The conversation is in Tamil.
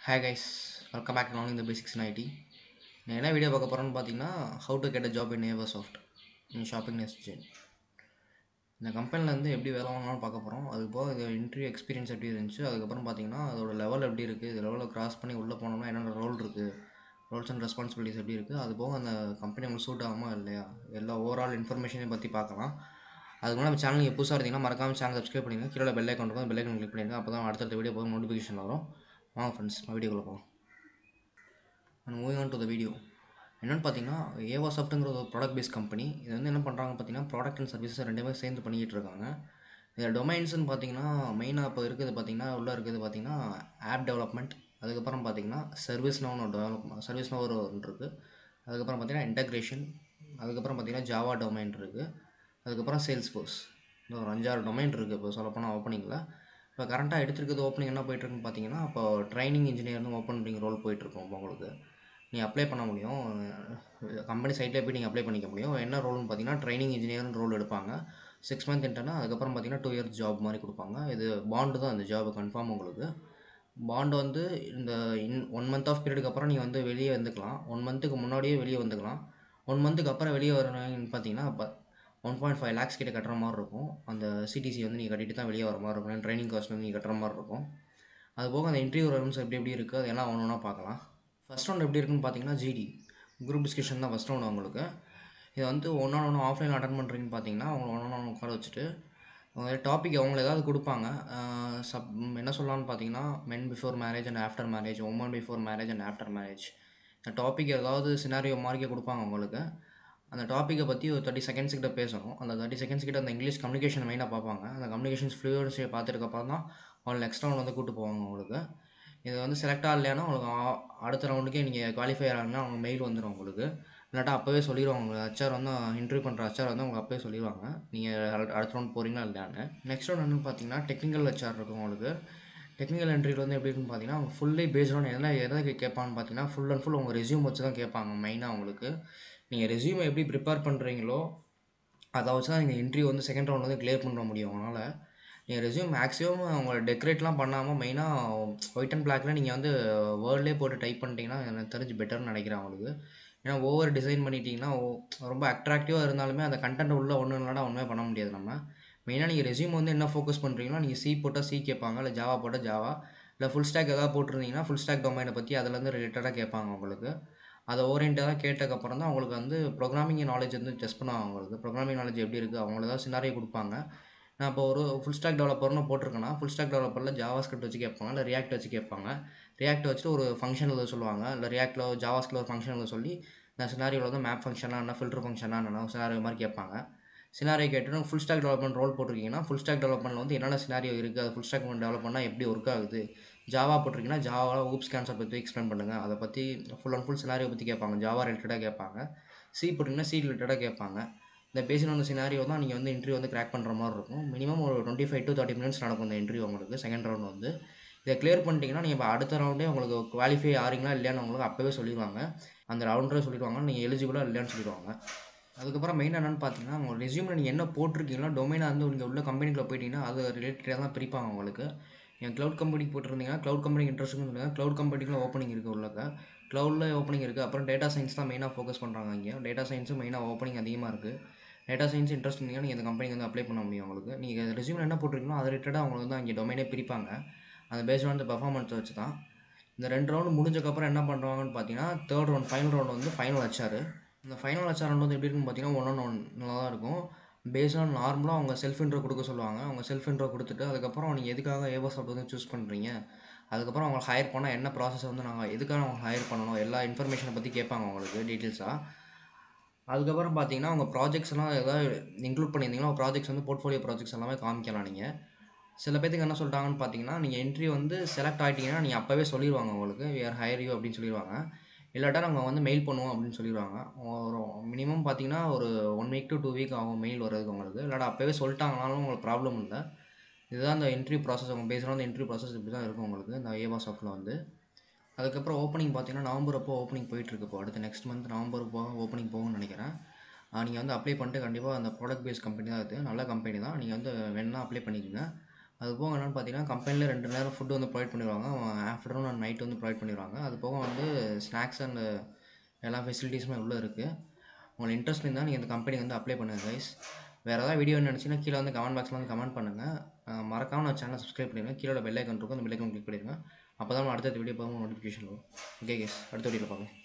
Hi guys, welcome back to Learning the Basics in IT. நான் என்ன வீடியோ பார்க்க போகிறேன்னு பார்த்தீங்கன்னா how to get a job in Avasoft in shopping next gen. இந்த கம்பெனிலேருந்து எப்படி வேலை வாங்கலாம்னு பார்க்க போகிறோம். அதுக்கு போக இது இன்டர்வியூ எக்ஸ்பீரியன்ஸ் எப்படி இருந்துச்சு, அதுக்கப்புறம் பார்த்தீங்கன்னா அதோட லெவல் எப்படி இருக்குது, இது லெவலில் கிராஸ் பண்ணி உள்ளே போனோம்னா என்னென்ன ரோல் இருக்குது, ரோல்ஸ் அண்ட் ரெஸ்பான்சிபிலிட்டிஸ் எப்படி இருக்குது, அது போக அந்த கம்பெனி உங்களுக்கு சூட் ஆகுமா இல்லையா, எல்லா ஓவரால் இன்ஃபர்மேஷனையும் பற்றி பார்க்கலாம். அதுக்கு முன்னாடி நம்ம சேனல் நீங்கள் புதுசாக இருந்தீங்கன்னா மறக்காமல் சேனல் சப்ஸ்கிரைப் பண்ணிடுங்க. கீழே பெல் ஐக்கான் இருக்கும், பெல் ஐக்கான் கிளிக் பண்ணிடுங்க. அப்போ தான் அடுத்தடுத்த வீடியோ போக நோட்டிஃபிகேஷன் வரும். வாங்க ஃப்ரெண்ட்ஸ், வீடியோக்குள்ளே போகலாம். And moving on to the video. என்னென்னு பார்த்தீங்கன்னா ஏவாசாஃப்ட்டுங்கிற ஒரு ப்ராடக்ட் பேஸ்ட் கம்பெனி. இது வந்து என்ன பண்ணுறாங்க பார்த்தீங்கன்னா ப்ராடக்ட் அண்ட் சர்வீசஸ் ரெண்டுமே சேர்ந்து பண்ணிக்கிட்டு இருக்காங்க. இதில் டொமைன்ஸ்னு பார்த்தீங்கன்னா மெயினாக இப்போ இருக்குது பார்த்தீங்கன்னா உள்ளே இருக்குது பார்த்தீங்கன்னா ஆப் டெவலப்மெண்ட், அதுக்கப்புறம் பார்த்தீங்கன்னா சர்வீஸ்னு ஒரு ஒன்று இருக்குது, அதுக்கப்புறம் பார்த்தீங்கன்னா இன்டெக்ரேஷன், அதுக்கப்புறம் பார்த்தீங்கன்னா ஜாவா டொமைன் இருக்குது, அதுக்கப்புறம் சேல்ஸ் ஃபோர்ஸ். இந்த ஒரு 5-6 டொமைன் இருக்குது இப்போ சொல்லப்போனால் ஓப்பனிங்கில். இப்போ கரண்ட்டாக எடுத்துருக்கிறது ஓப்பனிங் என்ன போயிட்டுருக்குன்னு பார்த்தீங்கன்னா இப்போ ட்ரைனிங் இன்ஜினியர்னு ஓப்பனிங் ரோல் போயிட்டுருக்கோம். இப்போ உங்களுக்கு நீங்கள் அப்ளை பண்ண முடியும், கம்பெனி சைட்லேயே போய் நீங்கள் அப்ளை பண்ணிக்க முடியும். என்ன ரோல்னு பார்த்தீங்கன்னா ட்ரைனிங் இன்ஜினியர்னு ரோல் எடுப்பாங்க. 6 மந்த் இன்டர்னா, அதுக்கப்புறம் பார்த்தீங்கன்னா 2 இயர்ஸ் ஜாப் மாதிரி கொடுப்பாங்க. இது பாண்டு தான், இந்த ஜாப் கன்ஃபார்ம் உங்களுக்கு. பாண்டு வந்து இந்த 1 மந்த் ஆஃப் பீரியடுக்கு அப்புறம் நீங்கள் வந்து வெளியே வந்துக்கலாம். 1 மந்த்துக்கு முன்னாடியே வெளியே வந்துக்கலாம். 1 மந்த்துக்கு அப்புறம் வெளியே வரணும்னு பார்த்தீங்கன்னா 1.5 lakhs கிட்ட கட்டுற மாதிரி இருக்கும். அந்த சிடிசி வந்து நீங்கள் கட்டிட்டு தான் வெளியே வர மாதிரி இருக்கும். ட்ரைனிங் காஸ்ட் வந்து நீங்கள் கட்டுற மாதிரி இருக்கும். அது போக அந்த இன்டர்வியூ ரவுண்ட்ஸ் எப்படி இருக்குது அதெல்லாம் ஒன்று ஒன்றா பார்க்கலாம். ஃபஸ்ட் ரவுண்ட் எப்படி இருக்குன்னு பார்த்தீங்கன்னா ஜிடி குரூப் டிஸ்கஷன் தான் ஃபஸ்ட் ரவுண்ட் உங்களுக்கு. இதை வந்து ஒன்று ஆஃப்லைன் அட்டன் பண்ணுறீங்கன்னு பார்த்தீங்கன்னா அவங்க ஒன்று உட்கார வச்சுட்டு டாபிக் அவங்க ஏதாவது கொடுப்பாங்க. என்ன சொல்லலாம்னு பார்த்தீங்கன்னா men before marriage and after marriage, women before marriage and after marriage. இந்த டாபிக் ஏதாவது சினாரியோ மார்க்கே கொடுப்பாங்க உங்களுக்கு. அந்த டாப்பிக்கை பற்றி ஒரு 30 செகண்ட்ஸ் கிட்ட பேசணும். அந்த 30 செகண்ட்ஸ் கிட்ட அந்த இங்கிலீஷ் கம்யூனிகேஷன் மெயினாக பார்ப்பாங்க. அந்த கம்யூனிகேஷன்ஸ் ஃப்ளூயன்சியை பார்த்துட்டுக்கப்புறம் தான் அவங்க நெக்ஸ்ட் ரவுண்ட் வந்து கூப்பிட்டு போவாங்க உங்களுக்கு. இது வந்து செலக்ட் ஆகலைன்னா உங்களுக்கு அடுத்த ரவுண்டுக்கே நீங்கள் குவாலிஃபை ஆகலைன்னா அவங்க மெயில் வந்துடும் உங்களுக்கு. இல்லாட்டா அப்போவே சொல்லிடுவாங்க, உங்கள் ஹச்ஆர் வந்து இன்டர்வியூ பண்ணுற ஹச்ஆர் வந்து உங்களுக்கு அப்போவே சொல்லிடுவாங்க நீங்கள் அடுத்த ரவுண்ட் போகிறீங்களா இல்லையான்னு. நெக்ஸ்ட் ரவுண்ட் என்னென்னு பார்த்தீங்கன்னா டெக்னிக்கல் ஹச்ஆர் இருக்கும் உங்களுக்கு. டெக்னிக்கல் இன்டர்வியூ வந்து எப்படி இருக்குன்னு பார்த்தீங்கன்னா அவங்க ஃபுல்லி பேஸ்ட் ஆன் எதை கேட்பான்னு பார்த்தீங்கன்னா ஃபுல் அண்ட் ஃபுல் உங்கள் ரெஸ்யூம் வச்சு தான் கேட்பாங்க மெயினாக உங்களுக்கு. நீங்கள் ரெஸ்யூமை எப்படி ப்ரிப்பேர் பண்ணுறீங்களோ அதை வச்சு தான் நீங்கள் இன்டர்வியூ வந்து செகண்ட் ரவுண்ட் வந்து கிளியர் பண்ண முடியும். அதனால் நீங்கள் ரெஸ்யூம் மேக்ஸிமம் அவங்க டெக்கரேட்லாம் பண்ணாமல் மெயினாக ஒயிட் அண்ட் பிளாக்ல நீங்கள் வந்து வேர்ட்லேயே போட்டு டைப் பண்ணிட்டீங்கன்னா எனக்கு தெரிஞ்சு பெட்டர்னு நினைக்கிறேன் அவங்களுக்கு. ஏன்னா ஓவர் டிசைன் பண்ணிட்டீங்கன்னா ரொம்ப அட்ராக்டிவாக இருந்தாலுமே அந்த கண்டென்ட் உள்ள ஒன்றும் இல்லைனா ஒன்றுமே பண்ண முடியாது நம்ம. மெயினாக நீங்கள் ரெஸ்யூம் வந்து என்ன ஃபோக்கஸ் பண்ணுறீங்களோ நீங்கள் சி போட்டால் சி கேட்பாங்க, இல்லை ஜாவா போட்டால் ஜாவா, இல்லை ஃபுல் ஸ்டாக் எதாவது போட்டிருந்தீங்கன்னா ஃபுல் ஸ்டாக் டொமைனை பற்றி அதுலேருந்து ரிலேட்டடாக கேட்பாங்க உங்களுக்கு. அதை ஓரியன்டாக கேட்டதுக்கப்புறம் தான் அவங்களுக்கு வந்து ப்ரோக்ராமிங் நாலேஜ் வந்து டெஸ்ட் பண்ணுவாங்க. அவங்களுக்கு ப்ரோக்ராமிங் நாலேஜ் எப்படி இருக்குது அவங்கள ஏதாவது சினாரியோ கொடுப்பாங்க. நான் இப்போ ஒரு ஃபுல் ஸ்டாக் டெவலப்பர்னு போட்டிருக்கேன்னா ஃபுல் ஸ்டாக் டெவலப்பரில் ஜாவா ஸ்கிரிப்ட் வச்சு கேட்பாங்க, இல்லை ரியாக்ட் வச்சு கேட்பாங்க. ரியாக்ட் வச்சுட்டு ஒரு ஃபங்க்ஷன் எழுத சொல்லுவாங்க, இல்லை ரியாக்டில் ஜாவாஸ்கில் ஒரு ஃபங்க்ஷன் எழுத சொல்லி நான் சினாரியோவில் வந்து மேப் ஃபங்க்ஷனாக என்ன ஃபில்டர் ஃபங்க்ஷனாக என்ன சினாரியோ மாதிரி கேட்பாங்க. சினாரியோ கேட்டுட்டு ஃபுல் ஸ்டாக் டெவலப்மெண்ட் ரோல் போட்டிருக்கீங்கன்னா ஃபுல் ஸ்டாக் டெவலப்மெண்ட்டில் வந்து என்னென்ன சினாரியோ இருக்குது, அது ஃபுல் ஸ்டாக் டெவலப் பண்ணால் எப்படி ஒர்க் ஆகுது, ஜாவா போட்டிருக்கீங்கன்னா ஜாவாவில் ஊப்ஸ் கேன்சர் பற்றி எக்ஸ்பிளைன் பண்ணுங்கள், அதை பற்றி ஃபுல் அண்ட் ஃபுல் சினாரியோ பற்றி கேட்பாங்க. ஜாவா ரிலேட்டடாக கேட்பாங்க. சி போட்டிங்கன்னா சி ரிலேட்டடாக கேட்பாங்க. இந்த பேசின சினாரியோ தான் நீங்கள் வந்து இன்டர்வியூ வந்து கிராக் பண்ணுற மாதிரி இருக்கும். மினிமம் ஒரு 25 to 30 minutes நடக்கும் இந்த இன்டர்வியூ உங்களுக்கு. செகண்ட் ரவுண்ட் வந்து இதை கிளியர் பண்ணிட்டீங்கன்னா நீங்கள் இப்போ அடுத்த ரவுண்டே உங்களுக்கு குவாலிஃபை ஆகிறீங்களா இல்லையான்னு உங்களுக்கு அப்போவே சொல்லிடுவாங்க. அந்த ரவுண்டரே சொல்லிடுவாங்க நீங்கள் எலிஜிபிளாக இல்லையான்னு சொல்லிடுவாங்க. அதுக்கப்புறம் மெயின் என்னென்னு பார்த்தீங்கன்னா உங்கள் ரெஸ்யூமில் நீங்கள் என்ன போட்டிருக்கீங்களோ டொமைனாக வந்து நீங்கள் உள்ள கம்பெனிக்குள்ளே போயிட்டீங்கன்னா அது ரிலேட்டடாக தான் பிரிப்பாங்க உங்களுக்கு. என் க்ளவுட் கம்பெனிக்கு போட்டிருந்தீங்கன்னா க்ளவுட் கம்பெனிக்கு இன்ட்ரெஸ்ட்னு சொல்லுங்கள், க்ளவுட் கம்பெனிக்குள்ள ஓப்பனிங் இருக்குது உள்ளக்க, க்ளவுடில் ஓப்பனிங் இருக்குது. அப்புறம் டேட்டா சயின்ஸ் தான் மெயினாக ஃபோக்கஸ் பண்ணுறாங்க இங்கே. டேட்டா சயின்ஸும் மெயினாக ஓப்பனிங் அதிகமாக இருக்குது. டேட்டா சயின்ஸ் இன்ட்ரெஸ்ட் இருந்தீங்கன்னா நீங்கள் இந்த கம்பெனிக்கு வந்து அப்ளை பண்ண முடியும் உங்களுக்கு. நீங்கள் ரெஸ்யூமில் என்ன போட்டிருக்கீங்களோ அது ரிலேட்டடாக அவங்களுக்கு வந்து அங்கே டொமைனே பிரிப்பாங்க. அந்த பேஸ்ட் ஆன் த பெர்ஃபார்மன்ஸை வச்சு தான். இந்த 2 ரவுண்டு முடிஞ்சக்கப்புறம் என்ன பண்ணுறாங்கன்னு பார்த்தீங்கன்னா தேர்ட் ரவுண்ட் ஃபைனல் ரவுண்ட் வந்து ஃபைனல் ஹச்ஆர். இந்த ஃபைனல் ஹச்ஆர் ரவுண்ட் வந்து எப்படி இருக்குன்னு பார்த்தீங்கன்னா 1-on-1 நல்லா தான் இருக்கும். பேஸ்ட் ஆன் நார்மலாக அவங்க செல்ஃப் இன்ட்ரோ கொடுக்க சொல்லுவாங்க. அவங்க செல்ஃப் இன்ட்ரோ கொடுத்துட்டு அதுக்கப்புறம் நீங்கள் எதுக்காக ஏவாசாஃப்ட் வந்து சூஸ் பண்ணுறீங்க, அதுக்கப்புறம் அவங்க ஹையர் பண்ணால் என்ன ப்ராசஸ் வந்து நாங்கள் எதுக்காக அவங்க ஹையர் பண்ணணும் எல்லா இன்ஃபர்மேஷனை பற்றி கேட்பாங்க அவங்களுக்கு டீட்டெயில்ஸாக. அதுக்கப்புறம் பார்த்தீங்கன்னா உங்கள் ப்ராஜெக்ட்ஸ் எல்லாம் ஏதாவது இன்க்ளூட் பண்ணியிருந்தீங்கன்னா ப்ராஜெக்ட்ஸ் வந்து போர்ட்ஃபோலியோ ப்ராஜெக்ட்ஸ் எல்லாமே காமிக்கலாம் நீங்கள். சில பேருக்கு என்ன சொல்லிட்டாங்கன்னு பார்த்தீங்கன்னா நீங்கள் இன்டர்வியூ வந்து செலக்ட் ஆகிட்டீங்கன்னா நீங்கள் அப்போவே சொல்லிடுவாங்க உங்களுக்கு வி ஆர் ஹையர் யூ அப்படின்னு சொல்லிடுவாங்க. இல்லாட்டா நாங்கள் வந்து மெயில் பண்ணுவோம் அப்படின்னு சொல்லிடுவாங்க. ஒரு மினிமம் பார்த்தீங்கன்னா ஒரு 1 week to 2 week ஆகும் மெயில் வர்றதுக்கு உங்களுக்கு. இல்லாட்டா அப்போவே சொல்லிட்டாங்கனாலும் உங்களுக்கு ப்ராப்ளம் இல்லை. இதுதான் இந்த இன்டர்வியூ ப்ராசஸ். உங்கள் பேசுகிற அந்த இன்டர்வியூ ப்ராசஸ் இப்படி தான் இருக்கும் உங்களுக்கு இந்த ஏவாசாஃப்ட்டில் வந்து. அதுக்கப்புறம் ஓப்பனிங் பார்த்தீங்கன்னா நவம்பர் அப்போ ஓப்பனிங் போயிட்டுருக்கு. இப்போ அடுத்த நெக்ஸ்ட் மந்த் நவம்பர் போக ஓப்பனிங் போகும்னு நினைக்கிறேன். நீங்கள் வந்து அப்ளை பண்ணிட்டு கண்டிப்பாக அந்த ப்ராடக்ட் பேஸ்ட் கம்பெனி தான் இது, நல்ல கம்பெனி தான். நீங்கள் வந்து வேணுன்னா அப்ளை பண்ணிக்கோங்க. அது போக என்னென்னு பார்த்தீங்கன்னா கம்பெனியில் 2 நேரம் ஃபுட்டு வந்து ப்ரொவைட் பண்ணிடுவாங்க. ஆஃப்டர்நூன் அண்ட் நைட் வந்து ப்ரொவைட் பண்ணிடுவாங்க. அது போக வந்து ஸ்நாக்ஸ் அண்ட் எல்லா ஃபெசிலிட்டிஸுமே உள்ளே இருக்குது. உங்களுக்கு இன்ட்ரெஸ்ட் இருந்தால் நீங்கள் இந்த கம்பெனிக்கு வந்து அப்ளை பண்ணுங்கள் கைஸ். வேறு ஏதாவது வீடியோ நினச்சிங்கன்னா கீழே வந்து கமெண்ட் பாக்ஸில் வந்து கமெண்ட் பண்ணுங்கள். மறக்காமல் நான் சேனலை சப்ஸ்கிரைப் பண்ணிடுங்க. கீழே பெல் ஐக்கான் இருக்கும், அந்த பெல் ஐக்கான் கிளிக் பண்ணிடுங்க. அப்போ தான் அடுத்த வீடியோ போகும் நோட்டிஃபிகேஷன் வரும். ஓகே கைஸ், அடுத்த வீடியோவில் பார்க்கலாம்.